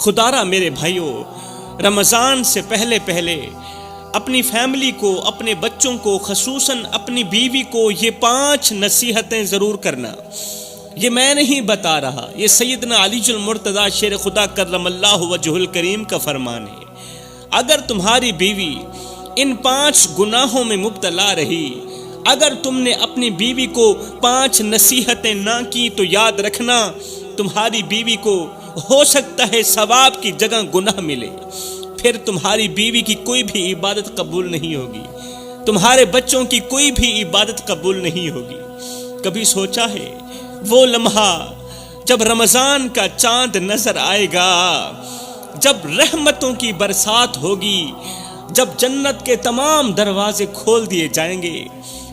خدارا میرے بھائیوں، رمضان سے پہلے پہلے اپنی فیملی کو، اپنے بچوں کو، خصوصاً اپنی بیوی کو یہ 5 نصیحتیں ضرور کرنا۔ یہ میں نہیں بتا رہا، یہ سیدنا علی المرتضیٰ شیر خدا کرم اللہ وجہہ الکریم کا فرمان ہے۔ اگر تمہاری بیوی ان 5 گناہوں میں مبتلا رہی، اگر تم نے اپنی بیوی کو 5 نصیحتیں نہ کی تو یاد رکھنا تمہاری بیوی کو ہو سکتا ہے ثواب کی جگہ گناہ ملے، پھر تمہاری بیوی کی کوئی بھی عبادت قبول نہیں ہوگی، تمہارے بچوں کی کوئی بھی عبادت قبول نہیں ہوگی۔ کبھی سوچا ہے وہ لمحہ جب رمضان کا چاند نظر آئے گا، جب رحمتوں کی برسات ہوگی، جب جنت کے تمام دروازے کھول دیے جائیں گے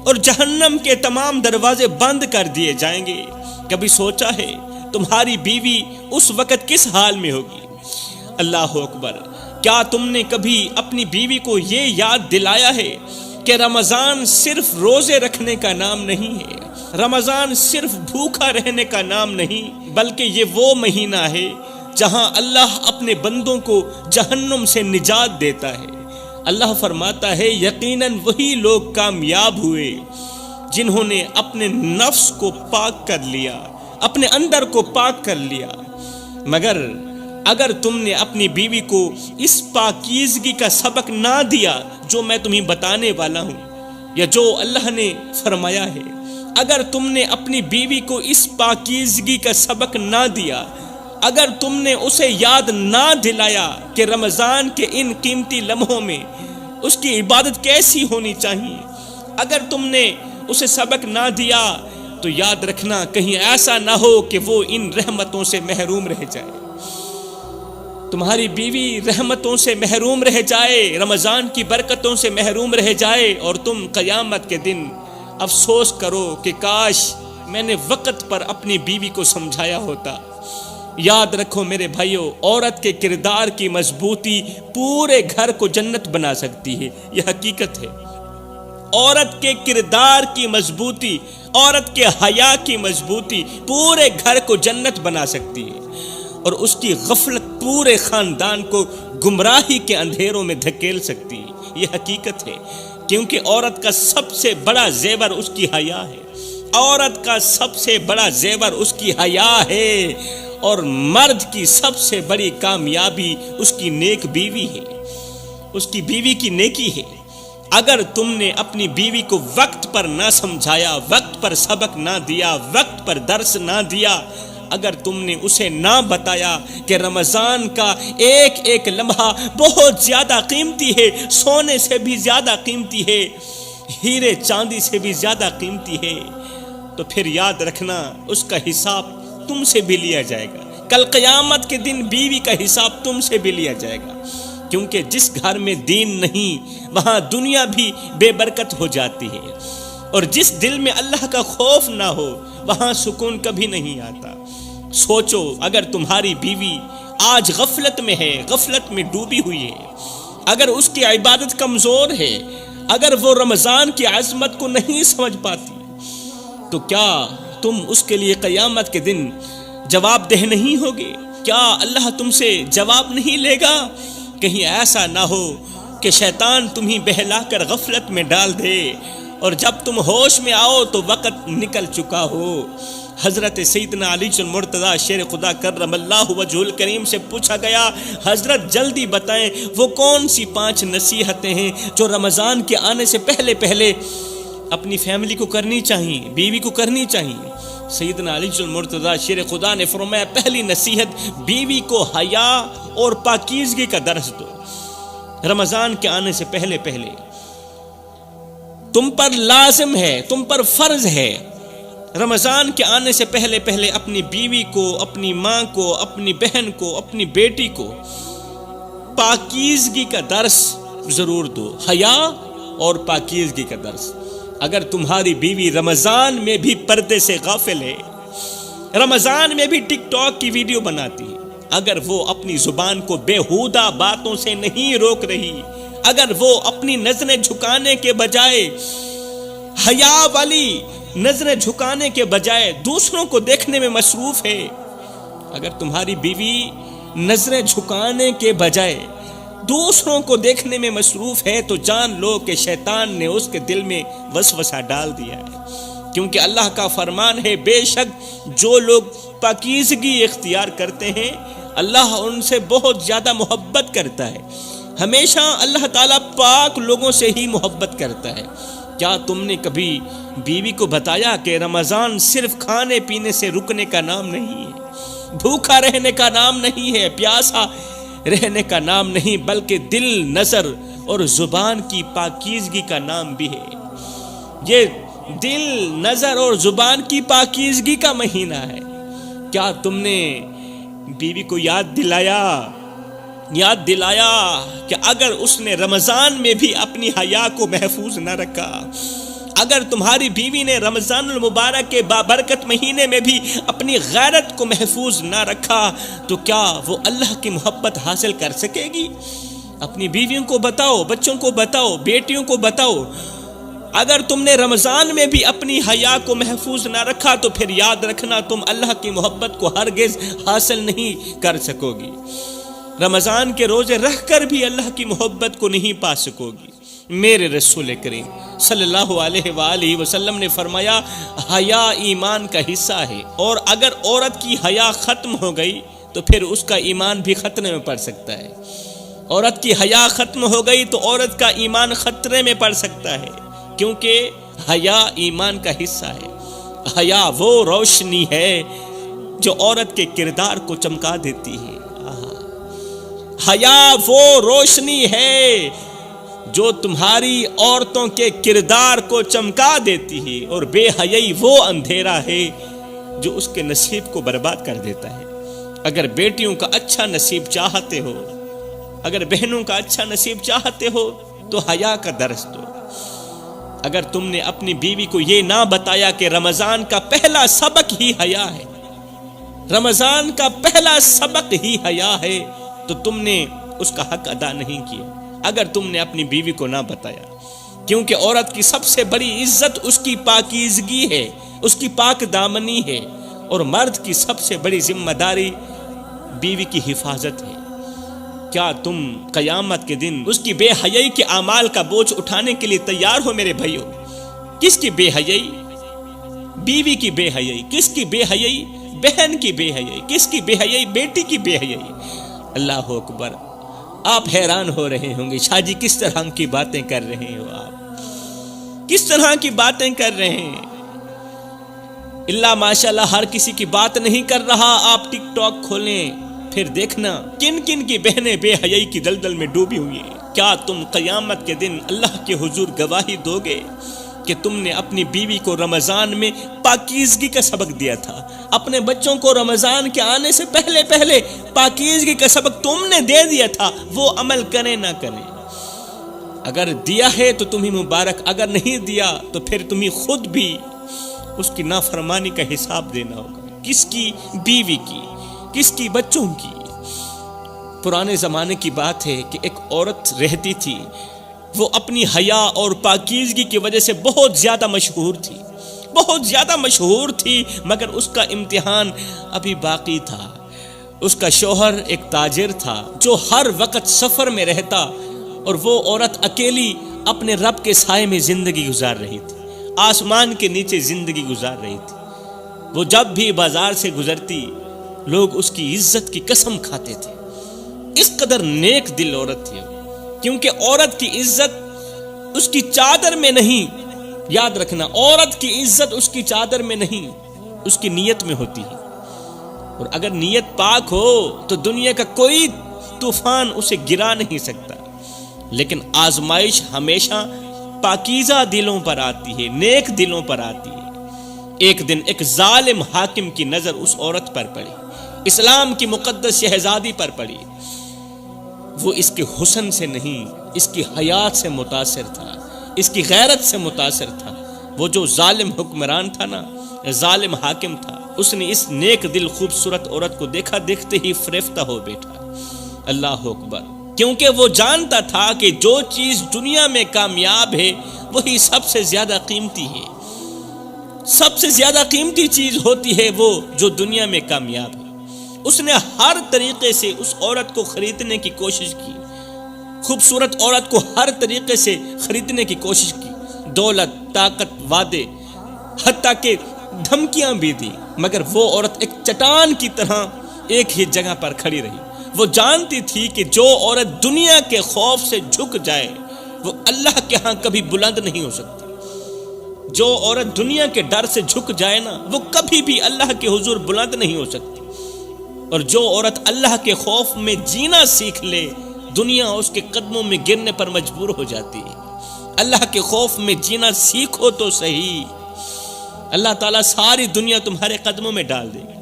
اور جہنم کے تمام دروازے بند کر دیے جائیں گے، کبھی سوچا ہے تمہاری بیوی اس وقت کس حال میں ہوگی؟ اللہ اکبر! کیا تم نے کبھی اپنی بیوی کو یہ یاد دلایا ہے کہ رمضان صرف روزے رکھنے کا نام نہیں ہے، رمضان صرف بھوکا رہنے کا نام نہیں، بلکہ یہ وہ مہینہ ہے جہاں اللہ اپنے بندوں کو جہنم سے نجات دیتا ہے۔ اللہ فرماتا ہے یقیناً وہی لوگ کامیاب ہوئے جنہوں نے اپنے نفس کو پاک کر لیا، اپنے اندر کو پاک کر لیا۔ مگر اگر تم نے اپنی بیوی کو اس پاکیزگی کا سبق نہ دیا جو میں تمہیں بتانے والا ہوں یا جو اللہ نے فرمایا ہے، اگر تم نے اپنی بیوی کو اس پاکیزگی کا سبق نہ دیا، اگر تم نے اسے یاد نہ دلایا کہ رمضان کے ان قیمتی لمحوں میں اس کی عبادت کیسی ہونی چاہیے، اگر تم نے اسے سبق نہ دیا تو یاد رکھنا کہیں ایسا نہ ہو کہ وہ ان رحمتوں سے محروم رہ جائے، تمہاری بیوی رحمتوں سے محروم رہ جائے، رمضان کی برکتوں سے محروم رہ جائے، اور تم قیامت کے دن افسوس کرو کہ کاش میں نے وقت پر اپنی بیوی کو سمجھایا ہوتا۔ یاد رکھو میرے بھائیوں، عورت کے کردار کی مضبوطی پورے گھر کو جنت بنا سکتی ہے، یہ حقیقت ہے۔ عورت کے کردار کی مضبوطی، عورت کے حیا کی مضبوطی پورے گھر کو جنت بنا سکتی ہے، اور اس کی غفلت پورے خاندان کو گمراہی کے اندھیروں میں دھکیل سکتی ہے، یہ حقیقت ہے۔ کیونکہ عورت کا سب سے بڑا زیور اس کی حیا ہے، عورت کا سب سے بڑا زیور اس کی حیا ہے، اور مرد کی سب سے بڑی کامیابی اس کی نیک بیوی ہے، اس کی بیوی کی نیکی ہے۔ اگر تم نے اپنی بیوی کو وقت پر نہ سمجھایا، وقت پر سبق نہ دیا، وقت پر درس نہ دیا، اگر تم نے اسے نہ بتایا کہ رمضان کا ایک ایک لمحہ بہت زیادہ قیمتی ہے، سونے سے بھی زیادہ قیمتی ہے، ہیرے چاندی سے بھی زیادہ قیمتی ہے، تو پھر یاد رکھنا اس کا حساب تم سے بھی لیا جائے گا۔ کل قیامت کے دن بیوی کا حساب تم سے بھی لیا جائے گا، کیونکہ جس گھر میں دین نہیں وہاں دنیا بھی بے برکت ہو جاتی ہے، اور جس دل میں اللہ کا خوف نہ ہو وہاں سکون کبھی نہیں آتا۔ سوچو اگر تمہاری بیوی آج غفلت میں ہے، غفلت میں ڈوبی ہوئی ہے، اگر اس کی عبادت کمزور ہے، اگر وہ رمضان کی عظمت کو نہیں سمجھ پاتی، تو کیا تم اس کے لیے قیامت کے دن جواب دہ نہیں ہوگے؟ کیا اللہ تم سے جواب نہیں لے گا؟ کہیں ایسا نہ ہو کہ شیطان تمہیں بہلا کر غفلت میں ڈال دے، اور جب تم ہوش میں آؤ تو وقت نکل چکا ہو۔ حضرت سیدنا علی المرتضیٰ شیر خدا کرم اللہ وجہہ الکریم سے پوچھا گیا، حضرت جلدی بتائیں وہ کون سی 5 نصیحتیں ہیں جو رمضان کے آنے سے پہلے پہلے اپنی فیملی کو کرنی چاہیے، بیوی کو کرنی چاہیے؟ سیدنا علی المرتضیٰ شیر خدا نے فرمایا پہلی نصیحت بیوی کو حیا اور پاکیزگی کا درس دو۔ رمضان کے آنے سے پہلے پہلے تم پر لازم ہے، تم پر فرض ہے، رمضان کے آنے سے پہلے پہلے اپنی بیوی کو، اپنی ماں کو، اپنی بہن کو، اپنی بیٹی کو پاکیزگی کا درس ضرور دو، حیا اور پاکیزگی کا درس۔ اگر تمہاری بیوی رمضان میں بھی پردے سے غافل ہے، رمضان میں بھی ٹک ٹاک کی ویڈیو بناتی ہے، اگر وہ اپنی زبان کو بیہودہ باتوں سے نہیں روک رہی، اگر وہ اپنی نظریں جھکانے کے بجائے، حیا والی نظریں جھکانے کے بجائے دوسروں کو دیکھنے میں مصروف ہے، اگر تمہاری بیوی نظریں جھکانے کے بجائے دوسروں کو دیکھنے میں مصروف ہے تو جان لو کہ شیطان نے اس کے دل میں وسوسہ ڈال دیا ہے، کیونکہ اللہ کا فرمان ہے بے شک جو لوگ پاکیزگی اختیار کرتے ہیں اللہ ان سے بہت زیادہ محبت کرتا ہے۔ ہمیشہ اللہ تعالیٰ پاک لوگوں سے ہی محبت کرتا ہے۔ کیا تم نے کبھی بیوی کو بتایا کہ رمضان صرف کھانے پینے سے رکنے کا نام نہیں ہے، بھوکا رہنے کا نام نہیں ہے، پیاسا رہنے کا نام نہیں، بلکہ دل، نظر اور زبان کی پاکیزگی کا نام بھی ہے۔ یہ دل، نظر اور زبان کی پاکیزگی کا مہینہ ہے۔ کیا تم نے بیوی کو یاد دلایا کہ اگر اس نے رمضان میں بھی اپنی حیا کو محفوظ نہ رکھا، اگر تمہاری بیوی نے رمضان المبارک کے بابرکت مہینے میں بھی اپنی غیرت کو محفوظ نہ رکھا تو کیا وہ اللہ کی محبت حاصل کر سکے گی؟ اپنی بیویوں کو بتاؤ، بچوں کو بتاؤ، بیٹیوں کو بتاؤ، اگر تم نے رمضان میں بھی اپنی حیا کو محفوظ نہ رکھا تو پھر یاد رکھنا تم اللہ کی محبت کو ہرگز حاصل نہیں کر سکو گی۔ رمضان کے روزے رکھ کر بھی اللہ کی محبت کو نہیں پا سکو گی۔ میرے رسول کریم صلی اللہ علیہ وآلہ وسلم نے فرمایا حیا ایمان کا حصہ ہے، اور اگر عورت کی حیا ختم ہو گئی تو پھر اس کا ایمان بھی خطرے میں پڑ سکتا ہے۔ عورت کی حیا ختم ہو گئی تو عورت کا ایمان خطرے میں پڑ سکتا ہے، کیونکہ حیا ایمان کا حصہ ہے۔ حیا وہ روشنی ہے جو عورت کے کردار کو چمکا دیتی ہے۔ حیا وہ روشنی ہے جو تمہاری عورتوں کے کردار کو چمکا دیتی ہے، اور بے حیائی وہ اندھیرا ہے جو اس کے نصیب کو برباد کر دیتا ہے۔ اگر بیٹیوں کا اچھا نصیب چاہتے ہو، اگر بہنوں کا اچھا نصیب چاہتے ہو تو حیا کا درس دو۔ اگر تم نے اپنی بیوی کو یہ نہ بتایا کہ رمضان کا پہلا سبق ہی حیا ہے، رمضان کا پہلا سبق ہی حیا ہے، تو تم نے اس کا حق ادا نہیں کیا۔ اگر تم نے اپنی بیوی کو نہ بتایا، کیونکہ عورت کی سب سے بڑی عزت اس کی پاکیزگی ہے، اس کی پاک دامنی ہے، اور مرد کی سب سے بڑی ذمہ داری بیوی کی حفاظت ہے۔ کیا تم قیامت کے دن اس کی بے حیائی کے اعمال کا بوجھ اٹھانے کے لیے تیار ہو میرے بھائیو؟ کس کی بے حیائی؟ بیوی کی بے حیائی۔ کس کی بے حیائی؟ بہن کی بے حیائی۔ کس کی بے حیائی؟ بیٹی کی بے حیائی۔ اللہ اکبر! آپ حیران ہو رہے ہوں گے شاہ جی کس طرح کی باتیں کر رہے ہو، آپ کس طرح کی باتیں کر رہے ہیں۔ اللہ ماشاءاللہ ہر کسی کی بات نہیں کر رہا۔ آپ ٹک ٹاک کھولیں پھر دیکھنا کن کن کی بہنیں بے حیائی کی دلدل میں ڈوبی ہوئی ہیں۔ کیا تم قیامت کے دن اللہ کے حضور گواہی دو گے کہ تم نے اپنی بیوی کو رمضان میں پاکیزگی کا سبق دیا تھا؟ اپنے بچوں کو رمضان کے آنے سے پہلے پاکیزگی کا سبق تم نے دے دیا تھا، وہ عمل کریں نہ کریں۔ اگر دیا ہے تو تمہیں مبارک، اگر نہیں دیا تو پھر تمہیں خود بھی اس کی نافرمانی کا حساب دینا ہوگا۔ کس کی؟ بیوی کی۔ کس کی؟ بچوں کی۔ پرانے زمانے کی بات ہے کہ ایک عورت رہتی تھی، وہ اپنی حیا اور پاکیزگی کی وجہ سے بہت زیادہ مشہور تھی، مگر اس کا امتحان ابھی باقی تھا۔ اس کا شوہر ایک تاجر تھا جو ہر وقت سفر میں رہتا، اور وہ عورت اکیلی اپنے رب کے سائے میں زندگی گزار رہی تھی، آسمان کے نیچے زندگی گزار رہی تھی۔ وہ جب بھی بازار سے گزرتی لوگ اس کی عزت کی قسم کھاتے تھے، اس قدر نیک دل عورت تھی۔ کیونکہ عورت کی عزت اس کی چادر میں نہیں، یاد رکھنا، عورت کی عزت اس کی چادر میں نہیں، اس کی نیت میں ہوتی ہے۔ اور اگر نیت پاک ہو تو دنیا کا کوئی طوفان اسے گرا نہیں سکتا۔ لیکن آزمائش ہمیشہ پاکیزہ دلوں پر آتی ہے، نیک دلوں پر آتی ہے۔ ایک دن ایک ظالم حاکم کی نظر اس عورت پر پڑی، اسلام کی مقدس شہزادی پر پڑی۔ وہ اس کے حسن سے نہیں، اس کی حیات سے متاثر تھا، اس کی غیرت سے متاثر تھا۔ وہ جو ظالم حکمران تھا نا، ظالم حاکم تھا، اس نے اس نیک دل خوبصورت عورت کو دیکھا، دیکھتے ہی فریفتہ ہو بیٹھا۔ اللہ اکبر! کیونکہ وہ جانتا تھا کہ جو چیز دنیا میں کامیاب ہے وہی سب سے زیادہ قیمتی ہے۔ سب سے زیادہ قیمتی چیز ہوتی ہے وہ جو دنیا میں کامیاب ہے۔ اس نے ہر طریقے سے اس عورت کو خریدنے کی کوشش کی، خوبصورت عورت کو ہر طریقے سے خریدنے کی کوشش کی، دولت، طاقت، وعدے، حتیٰ کہ دھمکیاں بھی دی، مگر وہ عورت ایک چٹان کی طرح ایک ہی جگہ پر کھڑی رہی۔ وہ جانتی تھی کہ جو عورت دنیا کے خوف سے جھک جائے وہ اللہ کے ہاں کبھی بلند نہیں ہو سکتی۔ جو عورت دنیا کے ڈر سے جھک جائے نا، وہ کبھی بھی اللہ کے حضور بلند نہیں ہو سکتی۔ اور جو عورت اللہ کے خوف میں جینا سیکھ لے، دنیا اس کے قدموں میں گرنے پر مجبور ہو جاتی ہے۔ اللہ کے خوف میں جینا سیکھو تو صحیح، اللہ تعالیٰ ساری دنیا تمہارے قدموں میں ڈال دے گی۔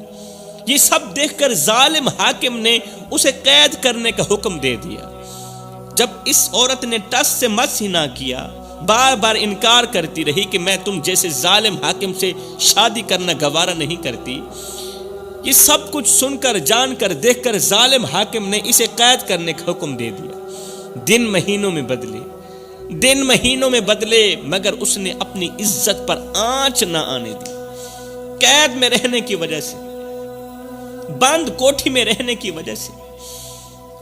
یہ سب دیکھ کر ظالم حاکم نے اسے قید کرنے کا حکم دے دیا۔ جب اس عورت نے ٹس سے مس ہی نہ کیا، بار بار انکار کرتی رہی کہ میں تم جیسے ظالم حاکم سے شادی کرنا گوارا نہیں کرتی، یہ سب کچھ سن کر، جان کر، دیکھ کر ظالم حاکم نے اسے قید کرنے کا حکم دے دیا۔ دن مہینوں میں بدلے مگر اس نے اپنی عزت پر آنچ نہ آنے دی۔ قید میں رہنے کی وجہ سے، بند کوٹھی میں رہنے کی وجہ سے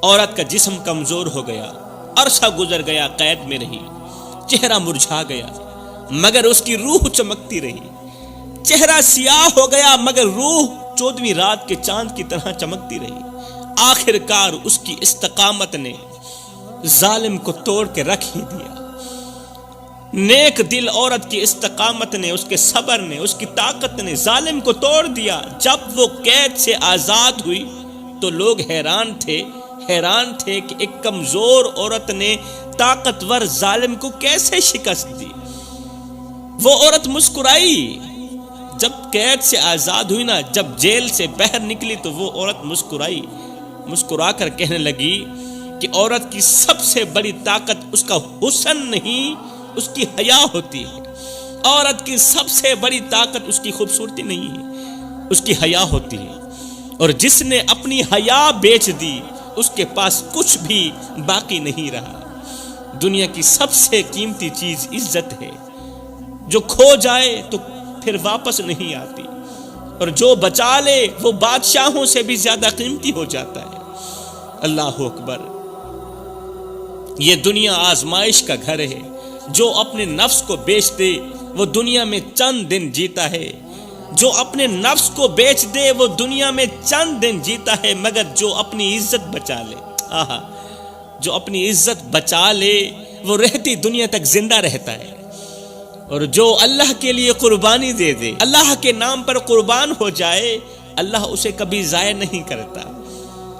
عورت کا جسم کمزور ہو گیا، عرصہ گزر گیا، قید میں رہی، چہرہ مرجھا گیا مگر اس کی روح چمکتی رہی، چہرہ سیاہ ہو گیا مگر روح 14ویں رات کے چاند کی طرح چمکتی رہی۔ آخر کار اس کی استقامت نے ظالم کو توڑ کے رکھ ہی دیا۔ نیک دل عورت کی استقامت نے، اس کے صبر نے، اس کی طاقت نے ظالم کو توڑ دیا۔ جب وہ قید سے آزاد ہوئی تو لوگ حیران تھے کہ ایک کمزور عورت نے طاقتور ظالم کو کیسے شکست دی۔ وہ عورت مسکرائی جب قید سے آزاد ہوئی نا، جب جیل سے باہر نکلی تو وہ عورت مسکرا کر کہنے لگی کہ عورت کی سب سے بڑی طاقت اس کا حسن نہیں، اس کی حیا ہوتی ہے۔ عورت کی سب سے بڑی طاقت اس کی خوبصورتی نہیں ہے، اس کی حیا ہوتی ہے۔ اور جس نے اپنی حیا بیچ دی اس کے پاس کچھ بھی باقی نہیں رہا۔ دنیا کی سب سے قیمتی چیز عزت ہے، جو کھو جائے تو پھر واپس نہیں آتی، اور جو بچا لے وہ بادشاہوں سے بھی زیادہ قیمتی ہو جاتا ہے۔ اللہ اکبر۔ یہ دنیا آزمائش کا گھر ہے، جو اپنے نفس کو بیچ دے وہ دنیا میں چند دن جیتا ہے، جو اپنے نفس کو بیچ دے وہ دنیا میں چند دن جیتا ہے، مگر جو اپنی عزت بچا لے، جو اپنی عزت بچا لے وہ رہتی دنیا تک زندہ رہتا ہے۔ اور جو اللہ کے لیے قربانی دے دے، اللہ کے نام پر قربان ہو جائے، اللہ اسے کبھی ضائع نہیں کرتا۔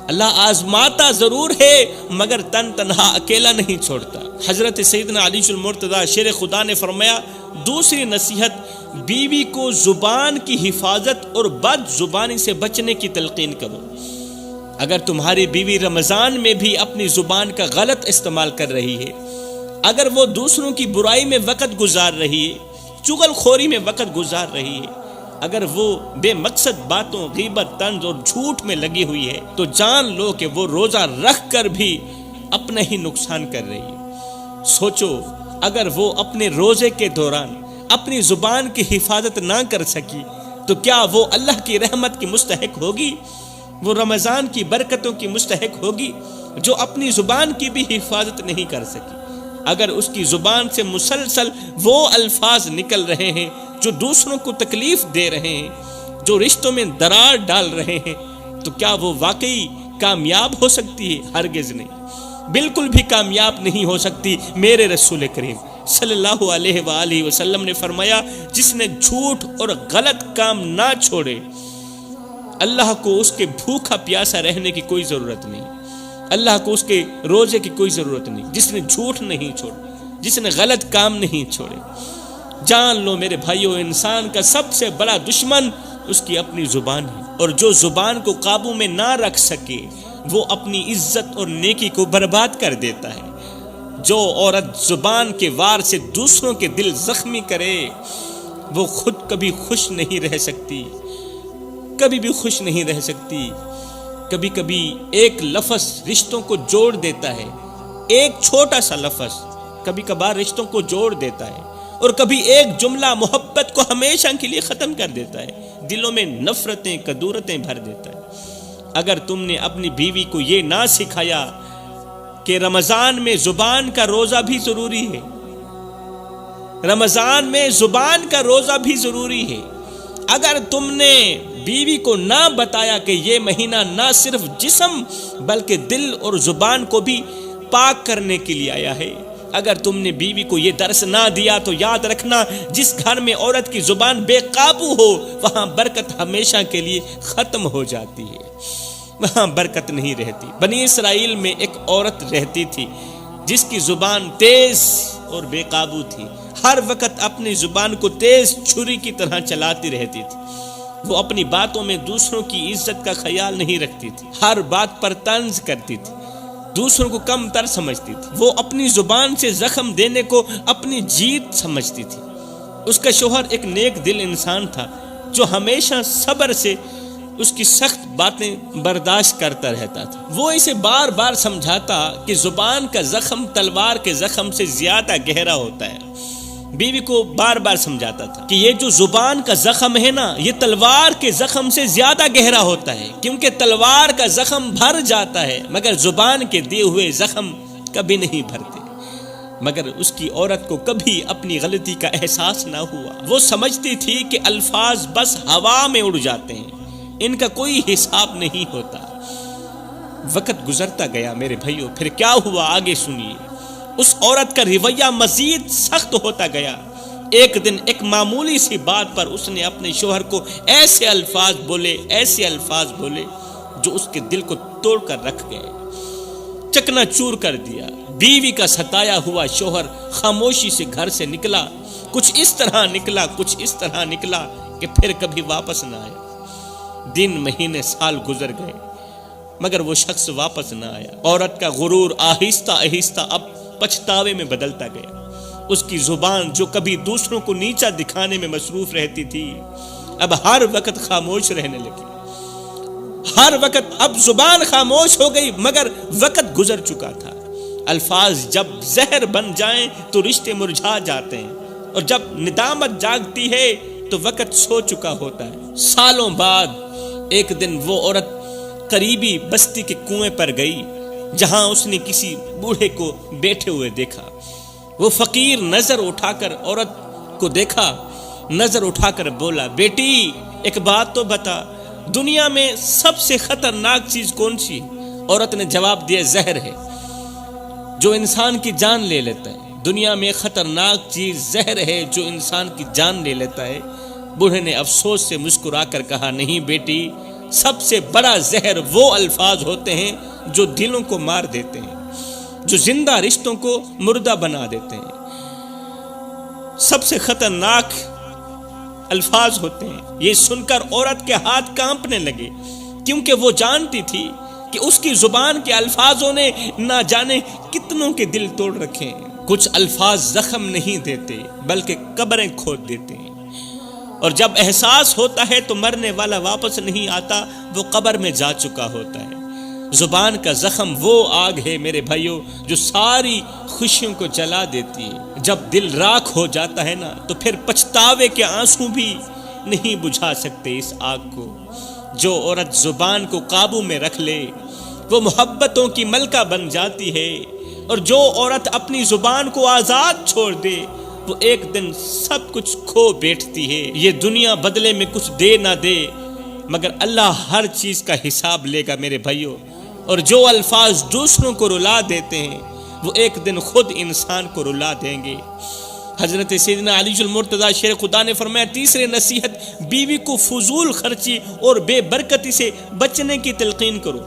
اللہ آزماتا ضرور ہے مگر تنہا اکیلا نہیں چھوڑتا۔ حضرت سیدنا علی المرتضیٰ شیر خدا نے فرمایا، دوسری نصیحت، بیوی کو زبان کی حفاظت اور بد زبانی سے بچنے کی تلقین کرو۔ اگر تمہاری بیوی رمضان میں بھی اپنی زبان کا غلط استعمال کر رہی ہے، اگر وہ دوسروں کی برائی میں وقت گزار رہی ہے، چغل خوری میں وقت گزار رہی ہے، اگر وہ بے مقصد باتوں، غیبت، طنز اور جھوٹ میں لگی ہوئی ہے، تو جان لو کہ وہ روزہ رکھ کر بھی اپنا ہی نقصان کر رہی ہے۔ سوچو، اگر وہ اپنے روزے کے دوران اپنی زبان کی حفاظت نہ کر سکی تو کیا وہ اللہ کی رحمت کی مستحق ہوگی؟ وہ رمضان کی برکتوں کی مستحق ہوگی جو اپنی زبان کی بھی حفاظت نہیں کر سکی؟ اگر اس کی زبان سے مسلسل وہ الفاظ نکل رہے ہیں جو دوسروں کو تکلیف دے رہے ہیں، جو رشتوں میں درار ڈال رہے ہیں، تو کیا وہ واقعی کامیاب ہو سکتی ہے؟ ہرگز نہیں، بالکل بھی کامیاب نہیں ہو سکتی۔ میرے رسول کریم صلی اللہ علیہ وآلہ وسلم نے فرمایا، جس نے جھوٹ اور غلط کام نہ چھوڑے، اللہ کو اس کے بھوکا پیاسا رہنے کی کوئی ضرورت نہیں، اللہ کو اس کے روزے کی کوئی ضرورت نہیں۔ جس نے جھوٹ نہیں چھوڑا، جس نے غلط کام نہیں چھوڑے، جان لو میرے بھائیو، انسان کا سب سے بڑا دشمن اس کی اپنی زبان ہے، اور جو زبان کو قابو میں نہ رکھ سکے وہ اپنی عزت اور نیکی کو برباد کر دیتا ہے۔ جو عورت زبان کے وار سے دوسروں کے دل زخمی کرے وہ خود کبھی خوش نہیں رہ سکتی، کبھی بھی خوش نہیں رہ سکتی۔ کبھی کبھی ایک لفظ رشتوں کو جوڑ دیتا ہے، ایک چھوٹا سا لفظ کبھی کبھار رشتوں کو جوڑ دیتا ہے، اور کبھی ایک جملہ محبت کو ہمیشہ کے لیے ختم کر دیتا ہے، دلوں میں نفرتیں، کدورتیں بھر دیتا ہے۔ اگر تم نے اپنی بیوی کو یہ نہ سکھایا کہ رمضان میں زبان کا روزہ بھی ضروری ہے، رمضان میں زبان کا روزہ بھی ضروری ہے، اگر تم نے بیوی کو نہ بتایا کہ یہ مہینہ نہ صرف جسم بلکہ دل اور زبان کو بھی پاک کرنے کے لیے آیا ہے، اگر تم نے بیوی کو یہ درس نہ دیا تو یاد رکھنا، جس گھر میں عورت کی زبان بے قابو ہو وہاں برکت ہمیشہ کے لیے ختم ہو جاتی ہے، وہاں برکت نہیں رہتی۔ بنی اسرائیل میں ایک عورت رہتی تھی جس کی زبان تیز اور بے قابو تھی، ہر وقت اپنی زبان کو تیز چھری کی طرح چلاتی رہتی تھی۔ وہ اپنی باتوں میں دوسروں کی عزت کا خیال نہیں رکھتی تھی، ہر بات پر طنز کرتی تھی، دوسروں کو کم تر سمجھتی تھی، وہ اپنی زبان سے زخم دینے کو اپنی جیت سمجھتی تھی۔ اس کا شوہر ایک نیک دل انسان تھا جو ہمیشہ صبر سے اس کی سخت باتیں برداشت کرتا رہتا تھا۔ وہ اسے بار بار سمجھاتا کہ زبان کا زخم تلوار کے زخم سے زیادہ گہرا ہوتا ہے، بیوی کو بار بار سمجھاتا تھا کہ یہ جو زبان کا زخم ہے نا، یہ تلوار کے زخم سے زیادہ گہرا ہوتا ہے، کیونکہ تلوار کا زخم بھر جاتا ہے مگر زبان کے دیے ہوئے زخم کبھی نہیں بھرتے۔ مگر اس کی عورت کو کبھی اپنی غلطی کا احساس نہ ہوا، وہ سمجھتی تھی کہ الفاظ بس ہوا میں اڑ جاتے ہیں، ان کا کوئی حساب نہیں ہوتا۔ وقت گزرتا گیا میرے بھائیوں، پھر کیا ہوا آگے سنیے۔ اس عورت کا رویہ مزید سخت ہوتا گیا۔ ایک دن ایک معمولی سی بات پر اس نے اپنے شوہر کو ایسے الفاظ بولے جو اس کے دل کو توڑ کر رکھ گئے، چکنا چور کر دیا۔ بیوی کا ستایا ہوا شوہر خاموشی سے گھر سے نکلا، کچھ اس طرح نکلا کہ پھر کبھی واپس نہ آیا۔ دن مہینے سال گزر گئے مگر وہ شخص واپس نہ آیا۔ عورت کا غرور آہستہ آہستہ اب پچھتاوے میں بدلتا گیا۔ اس کی زبان جو کبھی دوسروں کو نیچا دکھانے میں مصروف رہتی تھی اب ہر وقت خاموش رہنے لگی۔ ہر وقت اب زبان خاموش ہو گئی مگر وقت گزر چکا تھا۔ الفاظ جب زہر بن جائیں تو رشتے مرجھا جاتے ہیں، اور جب ندامت جاگتی ہے تو وقت سو چکا ہوتا ہے۔ سالوں بعد ایک دن وہ عورت قریبی بستی کے کنویں پر گئی جہاں اس نے کسی بوڑھے کو بیٹھے ہوئے دیکھا۔ وہ فقیر نظر اٹھا کر عورت کو دیکھا، نظر اٹھا کر بولا، بیٹی ایک بات تو بتا، دنیا میں سب سے خطرناک چیز کون سی؟ عورت نے جواب دیا، زہر ہے جو انسان کی جان لے لیتا ہے۔ دنیا میں خطرناک چیز زہر ہے جو انسان کی جان لے لیتا ہے۔ بوڑھے نے افسوس سے مسکرا کر کہا، نہیں بیٹی، سب سے بڑا زہر وہ الفاظ ہوتے ہیں جو دلوں کو مار دیتے ہیں، جو زندہ رشتوں کو مردہ بنا دیتے ہیں۔ سب سے خطرناک الفاظ ہوتے ہیں۔ یہ سن کر عورت کے ہاتھ کانپنے لگے، کیونکہ وہ جانتی تھی کہ اس کی زبان کے الفاظوں نے نہ جانے کتنوں کے دل توڑ رکھے ہیں۔ کچھ الفاظ زخم نہیں دیتے بلکہ قبریں کھود دیتے ہیں، اور جب احساس ہوتا ہے تو مرنے والا واپس نہیں آتا، وہ قبر میں جا چکا ہوتا ہے۔ زبان کا زخم وہ آگ ہے میرے بھائیوں جو ساری خوشیوں کو جلا دیتی ہے۔ جب دل راکھ ہو جاتا ہے نا تو پھر پچھتاوے کے آنسو بھی نہیں بجھا سکتے اس آگ کو۔ جو عورت زبان کو قابو میں رکھ لے وہ محبتوں کی ملکہ بن جاتی ہے، اور جو عورت اپنی زبان کو آزاد چھوڑ دے وہ ایک دن سب کچھ کھو بیٹھتی ہے۔ یہ دنیا بدلے میں کچھ دے نہ دے مگر اللہ ہر چیز کا حساب لے گا میرے بھائیوں، اور جو الفاظ دوسروں کو رلا دیتے ہیں وہ ایک دن خود انسان کو رلا دیں گے۔ حضرت سیدنا علی المرتضیٰ شیر خدا نے فرمایا، تیسری نصیحت، بیوی کو فضول خرچی اور بے برکتی سے بچنے کی تلقین کرو۔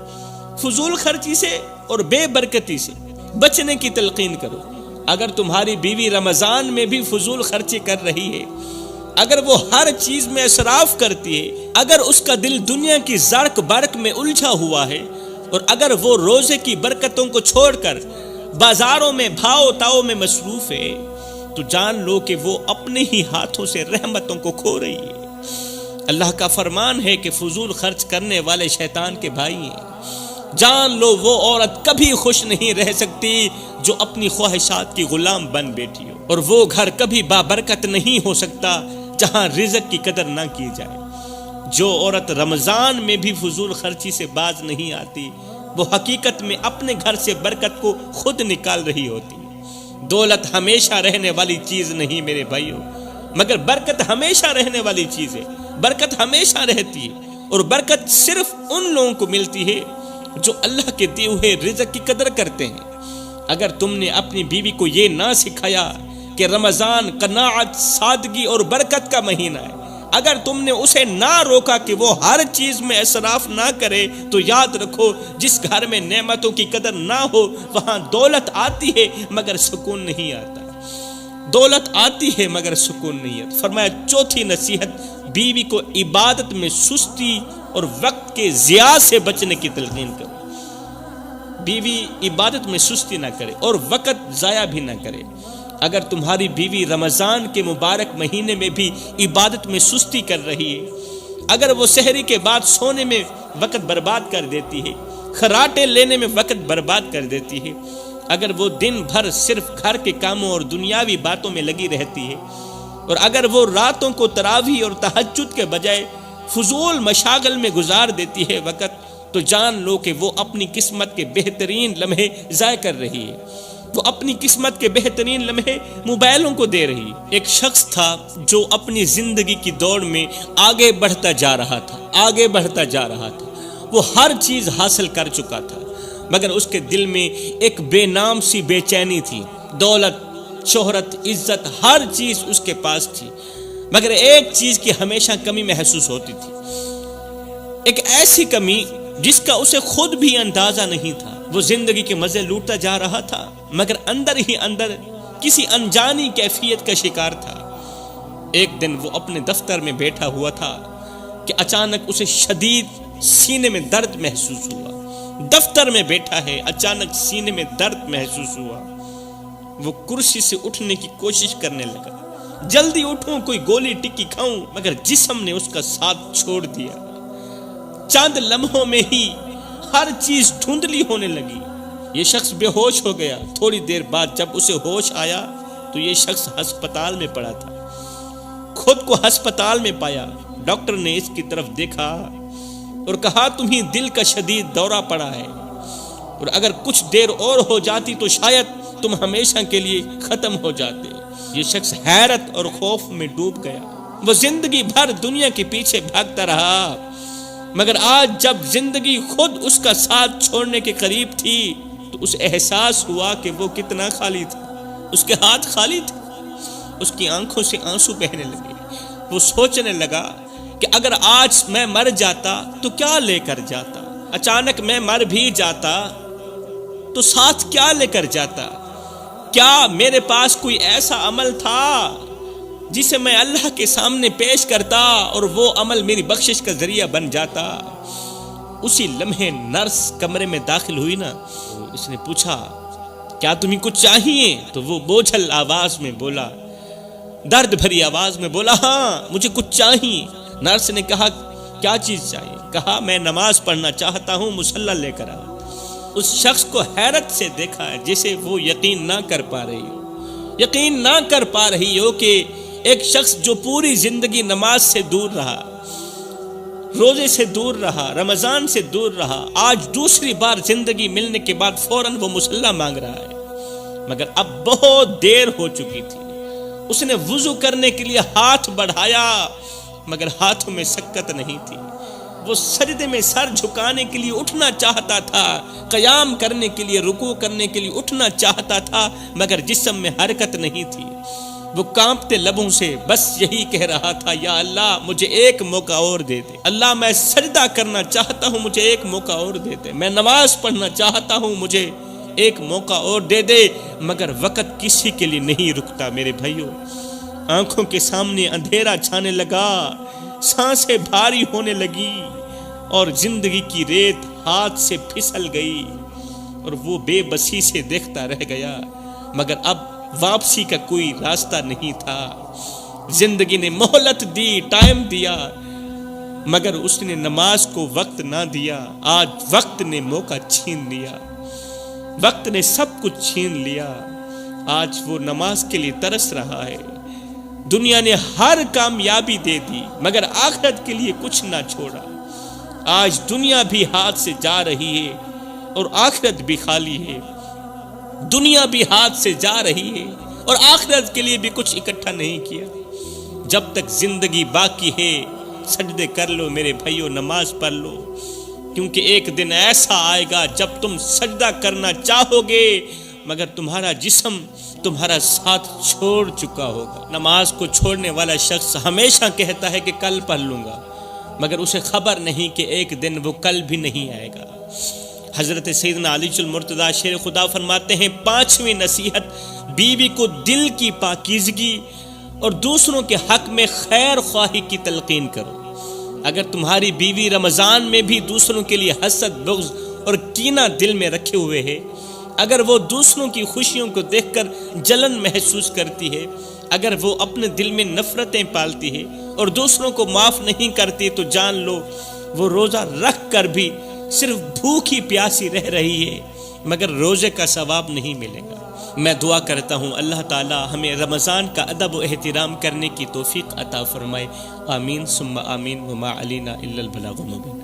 فضول خرچی سے اور بے برکتی سے بچنے کی تلقین کرو۔ اگر تمہاری بیوی رمضان میں بھی فضول خرچی کر رہی ہے، اگر وہ ہر چیز میں اسراف کرتی ہے، اگر اس کا دل دنیا کی زرق برق میں الجھا ہوا ہے، اور اگر وہ روزے کی برکتوں کو چھوڑ کر بازاروں میں بھاؤ تاؤ میں مصروف ہے، تو جان لو کہ وہ اپنے ہی ہاتھوں سے رحمتوں کو کھو رہی ہے۔ اللہ کا فرمان ہے کہ فضول خرچ کرنے والے شیطان کے بھائی ہیں۔ جان لو وہ عورت کبھی خوش نہیں رہ سکتی جو اپنی خواہشات کی غلام بن بیٹھی ہو، اور وہ گھر کبھی بابرکت نہیں ہو سکتا جہاں رزق کی قدر نہ کی جائے۔ جو عورت رمضان میں بھی فضول خرچی سے باز نہیں آتی وہ حقیقت میں اپنے گھر سے برکت کو خود نکال رہی ہوتی ہے۔ دولت ہمیشہ رہنے والی چیز نہیں میرے بھائیو، مگر برکت ہمیشہ رہنے والی چیز ہے۔ برکت ہمیشہ رہتی ہے، اور برکت صرف ان لوگوں کو ملتی ہے جو اللہ کے دیے ہوئے رزق کی قدر کرتے ہیں۔ اگر تم نے اپنی بیوی کو یہ نہ سکھایا کہ رمضان قناعت، سادگی اور برکت کا مہینہ ہے، اگر تم نے اسے نہ روکا کہ وہ ہر چیز میں اسراف نہ کرے، تو یاد رکھو جس گھر میں نعمتوں کی قدر نہ ہو وہاں دولت آتی ہے مگر سکون نہیں آتا۔ دولت آتی ہے مگر سکون نہیں آتا۔ فرمایا چوتھی نصیحت، بیوی کو عبادت میں سستی اور وقت کے ضیاع سے بچنے کی تلقین کرو۔ بیوی عبادت میں سستی نہ کرے اور وقت ضائع بھی نہ کرے۔ اگر تمہاری بیوی رمضان کے مبارک مہینے میں بھی عبادت میں سستی کر رہی ہے، اگر وہ سحری کے بعد سونے میں وقت برباد کر دیتی ہے، خراٹے لینے میں وقت برباد کر دیتی ہے، اگر وہ دن بھر صرف گھر کے کاموں اور دنیاوی باتوں میں لگی رہتی ہے، اور اگر وہ راتوں کو تراویح اور تہجد کے بجائے فضول مشاغل میں گزار دیتی ہے وقت، تو جان لو کہ وہ اپنی قسمت کے بہترین لمحے ضائع کر رہی ہے۔ وہ اپنی قسمت کے بہترین لمحے موبائلوں کو دے رہی۔ ایک شخص تھا جو اپنی زندگی کی دوڑ میں آگے بڑھتا جا رہا تھا، وہ ہر چیز حاصل کر چکا تھا، مگر اس کے دل میں ایک بے نام سی بے چینی تھی۔ دولت، شہرت، عزت، ہر چیز اس کے پاس تھی، مگر ایک چیز کی ہمیشہ کمی محسوس ہوتی تھی، ایک ایسی کمی جس کا اسے خود بھی اندازہ نہیں تھا۔ وہ زندگی کے مزے لوٹتا جا رہا تھا، مگر اندر ہی اندر کسی انجانی کیفیت کا شکار تھا۔ ایک دن وہ اپنے دفتر میں بیٹھا ہوا تھا کہ اچانک اسے شدید سینے میں درد محسوس ہوا۔ دفتر میں بیٹھا ہے، اچانک سینے میں درد محسوس ہوا۔ وہ کرسی سے اٹھنے کی کوشش کرنے لگا، جلدی اٹھوں، کوئی گولی ٹکی کھاؤں، مگر جسم نے اس کا ساتھ چھوڑ دیا۔ چند لمحوں میں ہی ہر چیز دھندلی ہونے لگی۔ یہ شخص بے ہوش ہو گیا۔ تھوڑی دیر بعد جب اسے ہوش آیا تو یہ شخص ہسپتال میں پڑا تھا۔ خود کو ہسپتال میں پایا۔ ڈاکٹر نے اس کی طرف دیکھا اور کہا تمہیں دل کا شدید دورہ پڑا ہے، اور اگر کچھ دیر اور ہو جاتی تو شاید تم ہمیشہ کے لیے ختم ہو جاتے۔ یہ شخص حیرت اور خوف میں ڈوب گیا۔ وہ زندگی بھر دنیا کے پیچھے بھاگتا رہا، مگر آج جب زندگی خود اس کا ساتھ چھوڑنے کے قریب تھی تو اسے احساس ہوا کہ وہ کتنا خالی تھا۔ اس کے ہاتھ خالی تھے، اس کی آنکھوں سے آنسو بہنے لگے۔ وہ سوچنے لگا کہ اگر آج میں مر جاتا تو کیا لے کر جاتا، اچانک میں مر بھی جاتا تو ساتھ کیا لے کر جاتا؟ کیا میرے پاس کوئی ایسا عمل تھا جسے میں اللہ کے سامنے پیش کرتا اور وہ عمل میری بخشش کا ذریعہ بن جاتا؟ اسی لمحے نرس کمرے میں داخل ہوئی نا، اس نے پوچھا کیا تمہیں کچھ چاہیے؟ تو وہ بوجھل آواز میں بولا، درد بھری آواز میں بولا، ہاں مجھے کچھ چاہیے۔ نرس نے کہا کیا چیز چاہیے؟ کہا میں نماز پڑھنا چاہتا ہوں، مصلی لے کر آؤ۔ اس شخص کو حیرت سے دیکھا جسے وہ یقین نہ کر پا رہی ہو کہ ایک شخص جو پوری زندگی نماز سے دور رہا، روزے سے دور رہا، رمضان سے دور رہا، آج دوسری بار زندگی ملنے کے بعد فوراً وہ مصلی مانگ رہا ہے، مگر اب بہت دیر ہو چکی تھی۔ اس نے وضو کرنے کے لیے ہاتھ بڑھایا، مگر ہاتھوں میں سکت نہیں تھی۔ وہ سجدے میں سر جھکانے کے لیے اٹھنا چاہتا تھا، قیام کرنے کے لیے، رکوع کرنے کے لیے اٹھنا چاہتا تھا، مگر جسم میں حرکت نہیں تھی۔ وہ کانپتے لبوں سے بس یہی کہہ رہا تھا، یا اللہ مجھے ایک موقع اور دے دے، اللہ میں سجدہ کرنا چاہتا ہوں، مجھے ایک موقع اور دے دے، میں نماز پڑھنا چاہتا ہوں، مجھے ایک موقع اور دے دے۔ مگر وقت کسی کے لیے نہیں رکتا میرے بھائیوں۔ آنکھوں کے سامنے اندھیرا چھانے لگا، سانسیں بھاری ہونے لگی اور زندگی کی ریت ہاتھ سے پھسل گئی، اور وہ بے بسی سے دیکھتا رہ گیا، مگر اب واپسی کا کوئی راستہ نہیں تھا۔ زندگی نے مہلت دی، ٹائم دیا، مگر اس نے نماز کو وقت نہ دیا۔ آج وقت نے موقع چھین لیا، وقت نے سب کچھ چھین لیا۔ آج وہ نماز کے لیے ترس رہا ہے، دنیا نے ہر کامیابی دے دی مگر آخرت کے لیے کچھ نہ چھوڑا۔ آج دنیا بھی ہاتھ سے جا رہی ہے اور آخرت بھی خالی ہے۔ دنیا بھی ہاتھ سے جا رہی ہے اور آخرت کے لیے بھی کچھ اکٹھا نہیں کیا۔ جب تک زندگی باقی ہے سجدے کر لو میرے بھائیو، نماز پڑھ لو، کیونکہ ایک دن ایسا آئے گا جب تم سجدہ کرنا چاہو گے مگر تمہارا جسم تمہارا ساتھ چھوڑ چکا ہوگا۔ نماز کو چھوڑنے والا شخص ہمیشہ کہتا ہے کہ کل پڑھ لوں گا، مگر اسے خبر نہیں کہ ایک دن وہ کل بھی نہیں آئے گا۔ حضرت سیدنا علی المرتضیٰ شیر خدا فرماتے ہیں، 5ویں نصیحت، بیوی کو دل کی پاکیزگی اور دوسروں کے حق میں خیر خواہی کی تلقین کرو۔ اگر تمہاری بیوی رمضان میں بھی دوسروں کے لیے حسد، بغض اور کینہ دل میں رکھے ہوئے ہے، اگر وہ دوسروں کی خوشیوں کو دیکھ کر جلن محسوس کرتی ہے، اگر وہ اپنے دل میں نفرتیں پالتی ہے اور دوسروں کو معاف نہیں کرتی، تو جان لو وہ روزہ رکھ کر بھی صرف بھوکی پیاسی رہ رہی ہے مگر روزے کا ثواب نہیں ملے گا۔ میں دعا کرتا ہوں اللہ تعالی ہمیں رمضان کا ادب و احترام کرنے کی توفیق عطا فرمائے۔ آمین ثم آمین، وما علینا الا البلاغ المبین۔